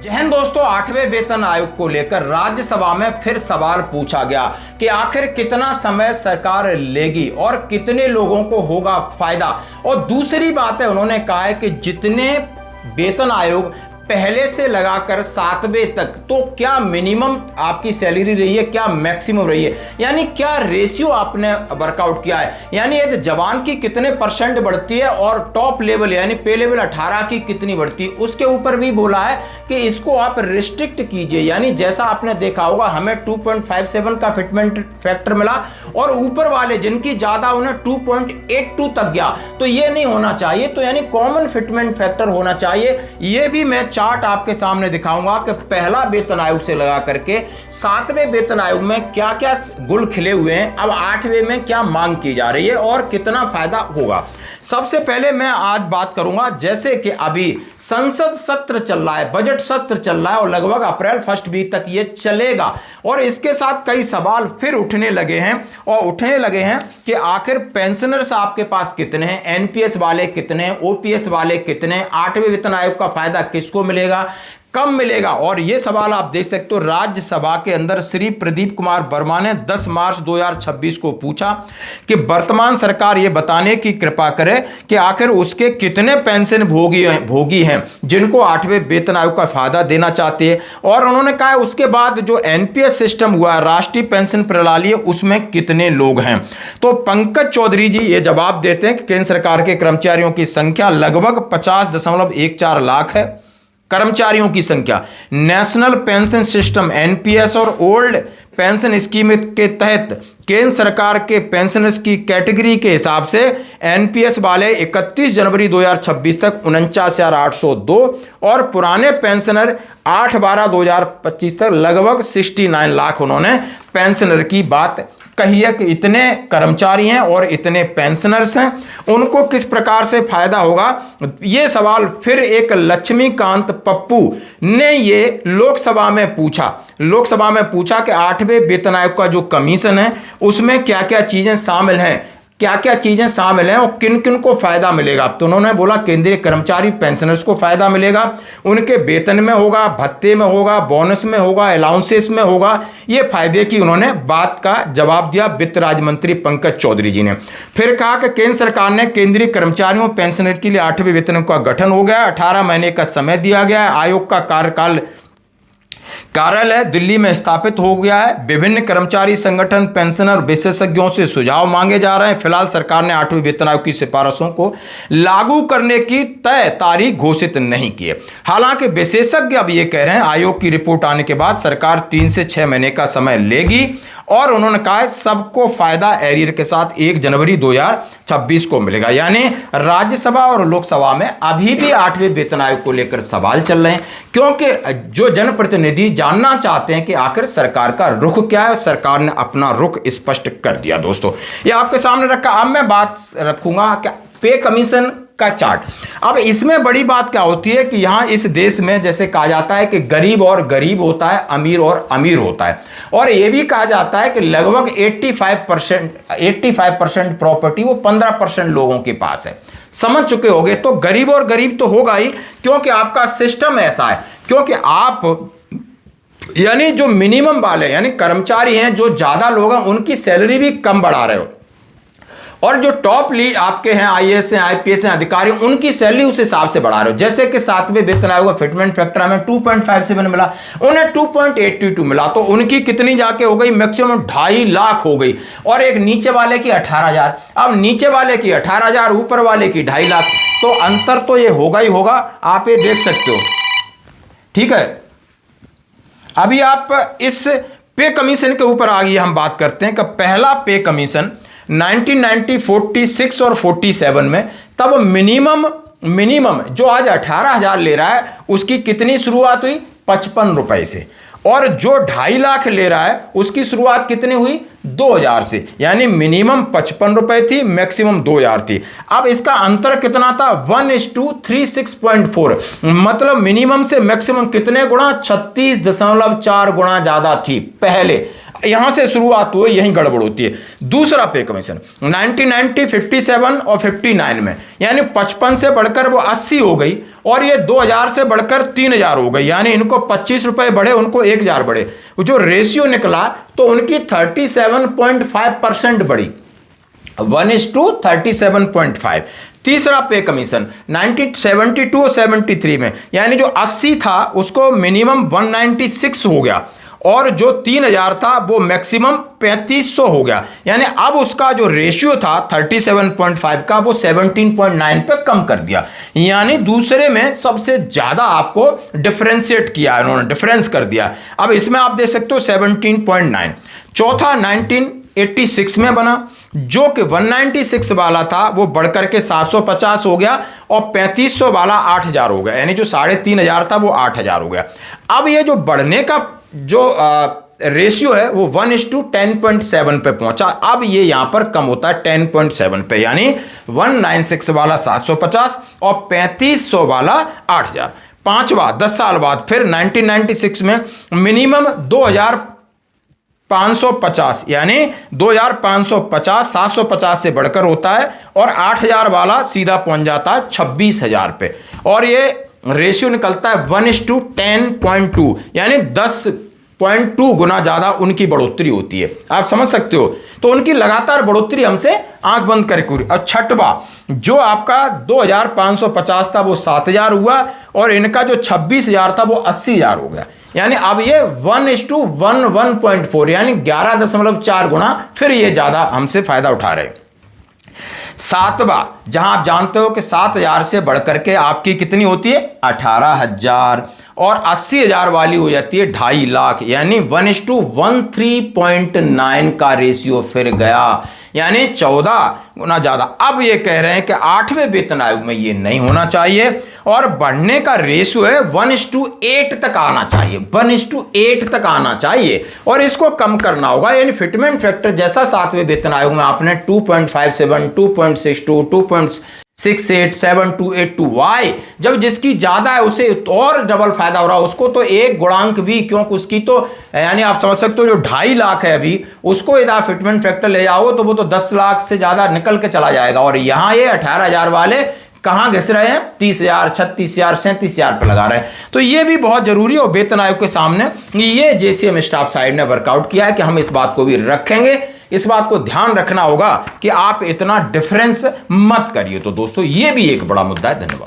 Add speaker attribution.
Speaker 1: जय हिंद दोस्तों, 8वें वेतन आयोग को लेकर राज्यसभा में फिर सवाल पूछा गया कि आखिर कितना समय सरकार लेगी और कितने लोगों को होगा फायदा। और दूसरी बात है, उन्होंने कहा है कि जितने वेतन आयोग पहले से लगाकर 7वें तक, तो क्या मिनिमम आपकी सैलरी रही है, क्या मैक्सिमम रही है, यानी क्या रेशियो आपने वर्कआउट किया है, यानी यदि जवान की कितने परसेंट बढ़ती है और टॉप लेवल यानी पे लेवल 18 की कितनी बढ़ती है, उसके ऊपर भी बोला है कि इसको आप रिस्ट्रिक्ट कीजिए। यानी जैसा आपने देखा होगा, हमें 2.57 का फिटमेंट फैक्टर मिला और ऊपर वाले जिनकी ज्यादा उन्हें 2.82 तक गया, तो ये नहीं होना चाहिए। तो यानी कॉमन फिटमेंट फैक्टर होना चाहिए। ये भी मैं चार्ट आपके सामने दिखाऊंगा कि पहला वेतन आयोग से लगा करके 7वें वेतन आयोग में क्या क्या गुल खिले हुए हैं, अब 8वें में क्या मांग की जा रही है और कितना फायदा होगा। सबसे पहले मैं आज बात करूंगा, जैसे कि अभी संसद सत्र चल रहा है, बजट सत्र चल रहा है और लगभग अप्रैल फर्स्ट वीक तक ये चलेगा और इसके साथ कई सवाल फिर उठने लगे हैं कि आखिर पेंशनर्स आपके पास कितने हैं, एनपीएस वाले कितने हैं, ओपीएस वाले कितने हैं, 8वें वेतन आयोग का फायदा किसको मिलेगा, कब मिलेगा। और यह सवाल आप देख सकते हो, राज्यसभा के अंदर श्री प्रदीप कुमार वर्मा ने 10 मार्च 2026 को पूछा कि वर्तमान सरकार यह बताने की कृपा करे कि आखिर उसके कितने पेंशन भोगी हैं जिनको 8वें वेतन आयोग का फायदा देना चाहते हैं। और उन्होंने कहा उसके बाद जो एनपीएस सिस्टम हुआ, राष्ट्रीय पेंशन प्रणाली है, उसमें कितने लोग हैं। तो पंकज चौधरी जी ये जवाब देते हैं कि केंद्र सरकार के कर्मचारियों की संख्या लगभग 50.14 लाख है। कर्मचारियों की संख्या नेशनल पेंशन सिस्टम एनपीएस और ओल्ड पेंशन स्कीम के तहत केंद्र सरकार के पेंशनर्स की कैटेगरी के हिसाब से एनपीएस वाले 31 जनवरी 2026 तक 49,802 और पुराने पेंशनर 8/12/2025 तक लगभग 69 लाख उन्होंने पेंशनर की बात कही है कि इतने कर्मचारी हैं और इतने पेंशनर्स हैं, उनको किस प्रकार से फायदा होगा। ये सवाल फिर एक लक्ष्मीकांत पप्पू ने ये लोकसभा में पूछा कि 8वें वेतन आयोग का जो कमीशन है उसमें क्या क्या चीजें शामिल हैं और किन किन को फायदा मिलेगा। तो उन्होंने बोला केंद्रीय कर्मचारी पेंशनर्स को फायदा मिलेगा, उनके वेतन में होगा, भत्ते में होगा, बोनस में होगा, अलाउंसेस में होगा। ये फायदे की उन्होंने बात का जवाब दिया वित्त राज्य मंत्री पंकज चौधरी जी ने। फिर कहा कि केंद्र सरकार ने केंद्रीय कर्मचारियों पेंशनर के लिए 8वें वेतन का गठन हो गया, 18 महीने का समय दिया गया है, आयोग का कार्यालय दिल्ली में स्थापित हो गया है। विभिन्न कर्मचारी संगठन पेंशनर विशेषज्ञों से सुझाव मांगे जा रहे हैं। फिलहाल सरकार ने 8वें वेतन आयोग की सिफारिशों को लागू करने की तय तारीख घोषित नहीं की है। हालांकि विशेषज्ञ अब ये कह रहे हैं आयोग की रिपोर्ट आने के बाद सरकार 3 से 6 महीने का समय लेगी और उन्होंने कहा सबको फायदा एरियर के साथ 1 जनवरी 2026 को मिलेगा। यानी राज्यसभा और लोकसभा में अभी भी 8वें वेतन आयोग को लेकर सवाल चल रहे हैं, क्योंकि जो जनप्रतिनिधि जानना चाहते हैं कि आखिर सरकार का रुख क्या है। सरकार ने अपना रुख स्पष्ट कर दिया। दोस्तों ये आपके सामने रखा। अब मैं बात रखूंगा कि पे कमीशन का चार्ट। अब इसमें बड़ी बात क्या होती है कि यहां इस देश में जैसे कहा जाता है कि गरीब और गरीब होता है, अमीर और अमीर होता है, और यह भी कहा जाता है कि लगभग 85% प्रॉपर्टी वो 15% लोगों के पास है। समझ चुके होंगे। तो गरीब और गरीब तो होगा ही, क्योंकि आपका सिस्टम ऐसा है, क्योंकि आप यानी जो मिनिमम वाले यानी कर्मचारी हैं, जो ज्यादा लोग हैं, उनकी सैलरी भी कम बढ़ा रहे हो, और जो टॉप लीड आपके हैं, आईएएस हैं, आईपीएस हैं, अधिकारी, उनकी सैलरी उस हिसाब से बढ़ा रहे हो। जैसे कि 7वें वेतन आयोग का फिटमेंट फैक्टर हमें 2.57 मिला, उन्हें 2.82 मिला, तो उनकी कितनी जाके हो गई, मैक्सिमम 2.5 लाख हो गई। और एक नीचे वाले की 18,000, अब नीचे वाले की 18,000, ऊपर वाले की 2.5 लाख, तो अंतर तो ये होगा ही होगा, आप ये देख सकते हो। ठीक है, अभी आप इस पे कमीशन के ऊपर आगे हम बात करते हैं कि पहला पे कमीशन 1990, 46 और 47 में, तब मिनिमम जो आज 18,000 ले रहा है उसकी कितनी शुरुआत हुई, 55 रुपए से, और जो 2.5 लाख ले रहा है उसकी शुरुआत कितनी हुई, 2,000 से। यानी मिनिमम 55 रुपए थी, मैक्सिमम 2,000 थी। अब इसका अंतर कितना था, 1:36.4, मतलब मिनिमम से मैक्सिमम कितने गुणा, 36.4 गुणा ज्यादा थी पहले। यहां से शुरुआत हुई, यहीं गड़बड़ होती है। दूसरा पे कमीशन 1990, 57 और 59 में, यानी 55 से बढ़कर वो 80 हो गई, और ये 2000 से बढ़कर 3000 हो गई, यानी इनको 25 रुपए बढ़े, उनको 1000 बढ़े। जो रेशियो निकला तो उनकी 37.5% बढ़ी, 1:37.5। तीसरा पे कमीशन 1972 और 73 में, यानी जो 80 था उसको मिनिमम 196 हो गया, और जो 3000 था वो मैक्सिमम 3500 हो गया, यानी अब उसका जो रेशियो था 37.5 का वो 17.9 पे कम कर दिया। यानी दूसरे में सबसे ज्यादा आपको डिफरेंशिएट किया, उन्होंने डिफरेंस कर दिया। अब इसमें आप देख सकते हो 17.9। चौथा 1986 में बना, जो कि 196 वाला था वो बढ़कर के 750 हो गया, और 3500 वाला 8000 हो गया, यानी जो 3500 था वो 8000 हो गया। अब ये जो बढ़ने का जो रेशियो है वो 1:10.7 पे पहुंचा। अब ये यहां पर कम होता है 10.7 पे, यानी 196 वाला 750 और 3500 वाला 8000। पांचवा 10 साल बाद फिर 1996 में मिनिमम 2550, यानी 2550 750 से बढ़कर होता है, और 8000 वाला सीधा पहुंच जाता है 26000 पे, और ये रेशियो निकलता है 1:10.2, यानी 10.2 गुना ज्यादा उनकी बढ़ोतरी होती है। आप समझ सकते हो, तो उनकी लगातार बढ़ोतरी हमसे आंख बंद करके हुई। और छठवा जो आपका 2550 था वो 7000 हुआ, और इनका जो 26000 था वो 80000 हो गया, यानी अब ये 1:11.4, यानी 11.4 गुना फिर ये ज्यादा हमसे फायदा उठा रहे। सातवां, जहां आप जानते हो कि 7000 से बढ़कर के आपकी कितनी होती है 18000, और 80000 वाली हो जाती है 2.5 लाख, यानी 1:13.9 का रेशियो फिर गया, यानी 14 गुना ज्यादा। अब ये कह रहे हैं कि 8वें वेतन आयोग में ये नहीं होना चाहिए, और बढ़ने का रेशियो है 1:8 तक आना चाहिए, 1:8 तक आना चाहिए, और इसको कम करना होगा। यानी फिटमेंट फैक्टर जैसा 7वें वेतन आयोग में आपने 2.57, 2.62, 2.68, 7.282, वाई जब जिसकी ज्यादा है उसे और डबल फायदा हो रहा है, उसको तो 1 गुणांक भी, क्योंकि उसकी तो यानी आप समझ सकते हो जो 2.5 लाख है अभी, उसको यदि आप फिटमेंट फैक्टर ले जाओ तो वो तो 10 लाख से ज्यादा निकल के चला जाएगा, और यहां ये 18000 वाले कहां घिस रहे हैं 30000, 36000, 37000 पे लगा रहे हैं। तो ये भी बहुत जरूरी है, और वेतन आयोग के सामने ये जेसीएम स्टाफ साइड ने वर्कआउट किया है कि हम इस बात को भी रखेंगे। इस बात को ध्यान रखना होगा कि आप इतना डिफरेंस मत करिए। तो दोस्तों ये भी एक बड़ा मुद्दा है। धन्यवाद।